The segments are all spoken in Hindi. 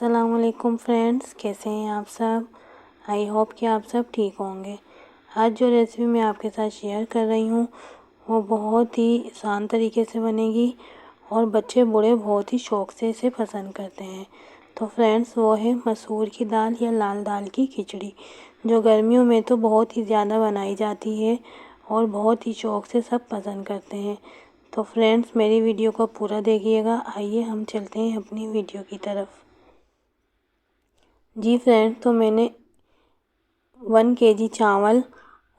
अस्सलामुअलैकुम फ्रेंड्स, कैसे हैं आप सब। आई होप कि आप सब ठीक होंगे। आज जो रेसिपी मैं आपके साथ शेयर कर रही हूँ वो बहुत ही आसान तरीके से बनेगी और बच्चे बूढ़े बहुत ही शौक़ से इसे पसंद करते हैं। तो फ्रेंड्स, वो है मसूर की दाल या लाल दाल की खिचड़ी, जो गर्मियों में तो बहुत ही ज़्यादा बनाई जाती है और बहुत ही शौक़ से सब पसंद करते हैं। तो फ्रेंड्स, मेरी वीडियो को पूरा देखिएगा। आइए हम चलते हैं अपनी वीडियो की तरफ। जी फ्रेंड्स, तो मैंने 1 केजी चावल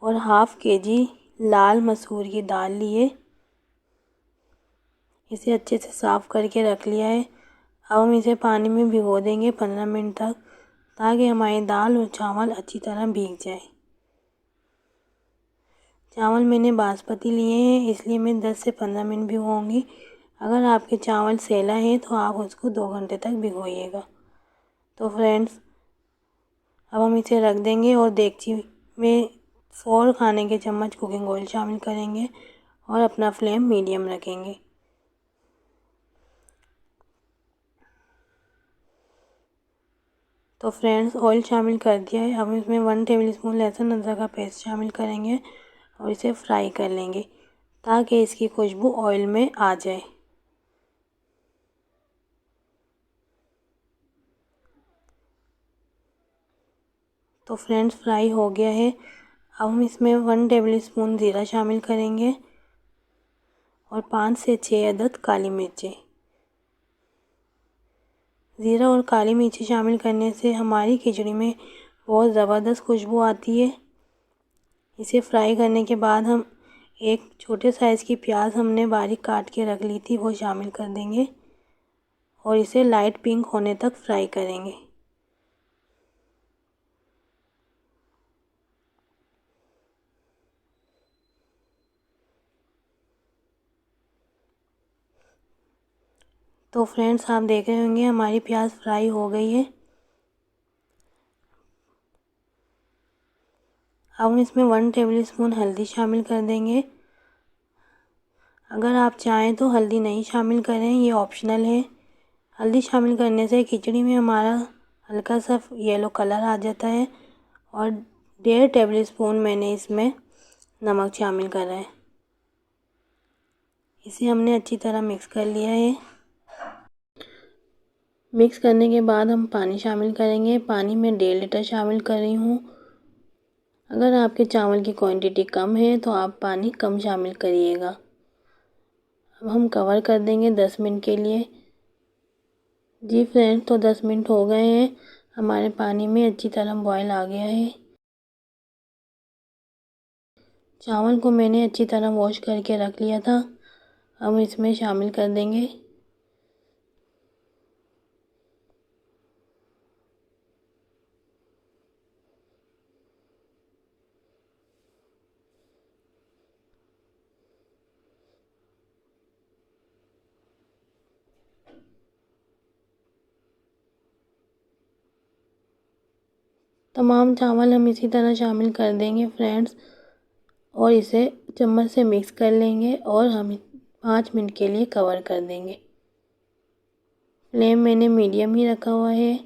और हाफ़ केजी लाल मसूर की दाल लिए। इसे अच्छे से साफ़ करके रख लिया है। अब हम इसे पानी में भिगो देंगे 15 मिनट तक, ताकि हमारी दाल और चावल अच्छी तरह भीग जाए। चावल मैंने बासमती लिए हैं, इसलिए मैं 10 से 15 मिनट भिगोऊंगी। अगर आपके चावल सेला है तो आप उसको 2 घंटे तक भिगोइएगा। तो फ्रेंड्स, अब हम इसे रख देंगे और देगची में 4 खाने के चम्मच कुकिंग ऑयल शामिल करेंगे और अपना फ्लेम मीडियम रखेंगे। तो फ्रेंड्स, ऑयल शामिल कर दिया है। अब इसमें 1 टेबलस्पून लहसुन अदरक का पेस्ट शामिल करेंगे और इसे फ्राई कर लेंगे, ताकि इसकी खुशबू ऑयल में आ जाए। तो फ्रेंड्स, फ्राई हो गया है। अब हम इसमें 1 टेबलस्पून ज़ीरा शामिल करेंगे और 5 से 6 अदद काली मिर्चें। ज़ीरा और काली मिर्ची शामिल करने से हमारी खिचड़ी में बहुत ज़बरदस्त खुशबू आती है। इसे फ्राई करने के बाद हम एक छोटे साइज़ की प्याज हमने बारीक काट के रख ली थी, वो शामिल कर देंगे और इसे लाइट पिंक होने तक फ्राई करेंगे। तो फ्रेंड्स, आप देख रहे होंगे हमारी प्याज फ्राई हो गई है। अब हम इसमें 1 टेबलस्पून हल्दी शामिल कर देंगे। अगर आप चाहें तो हल्दी नहीं शामिल करें, ये ऑप्शनल है। हल्दी शामिल करने से खिचड़ी में हमारा हल्का सा येलो कलर आ जाता है। और 1.5 टेबलस्पून मैंने इसमें नमक शामिल करा है। इसे हमने अच्छी तरह मिक्स कर लिया है। मिक्स करने के बाद हम पानी शामिल करेंगे। पानी में 1.5 लीटर शामिल कर रही हूँ। अगर आपके चावल की क्वांटिटी कम है तो आप पानी कम शामिल करिएगा। अब हम कवर कर देंगे 10 मिनट के लिए। जी फ्रेंड्स, तो 10 मिनट हो गए हैं। हमारे पानी में अच्छी तरह बॉयल आ गया है। चावल को मैंने अच्छी तरह वॉश करके रख लिया था। हम इसमें शामिल कर देंगे। तमाम चावल हम इसी तरह शामिल कर देंगे फ्रेंड्स, और इसे चम्मच से मिक्स कर लेंगे और हम 5 मिनट के लिए कवर कर देंगे। फ्लेम मैंने मीडियम ही रखा हुआ है।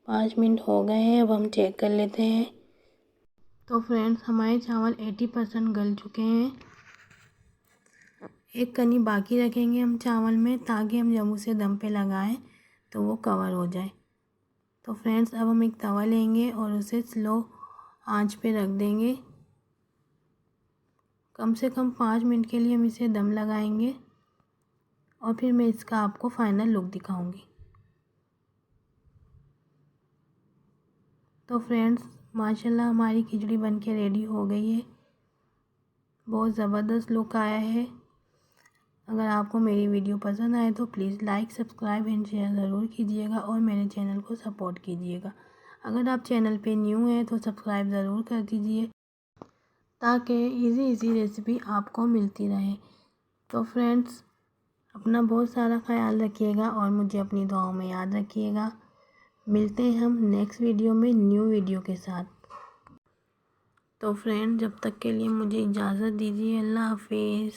5 मिनट हो गए हैं। अब हम चेक कर लेते हैं। तो फ्रेंड्स, हमारे चावल 80% गल चुके हैं। एक कनी बाकी रखेंगे हम चावल में, ताकि हम जब उसे दम पे लगाएं तो वो कवर हो जाए। तो फ्रेंड्स, अब हम एक तवा लेंगे और उसे स्लो आंच पे रख देंगे। कम से कम 5 मिनट के लिए हम इसे दम लगाएंगे और फिर मैं इसका आपको फाइनल लुक दिखाऊंगी। तो फ्रेंड्स, माशाल्लाह हमारी खिचड़ी बनके रेडी हो गई है। बहुत ज़बरदस्त लुक आया है। अगर आपको मेरी वीडियो पसंद आए तो please like, subscribe and share ज़रूर कीजिएगा और मेरे चैनल को सपोर्ट कीजिएगा। अगर आप चैनल पे न्यू हैं तो सब्सक्राइब ज़रूर कर दीजिए, ताकि इजी रेसिपी आपको मिलती रहे। तो फ्रेंड्स, अपना बहुत सारा ख्याल रखिएगा और मुझे अपनी दुआओं में याद रखिएगा। मिलते हैं हम नेक्स्ट वीडियो में न्यू वीडियो के साथ। तो फ्रेंड्स, जब तक के लिए मुझे इजाज़त दीजिए। अल्लाह हाफिज़।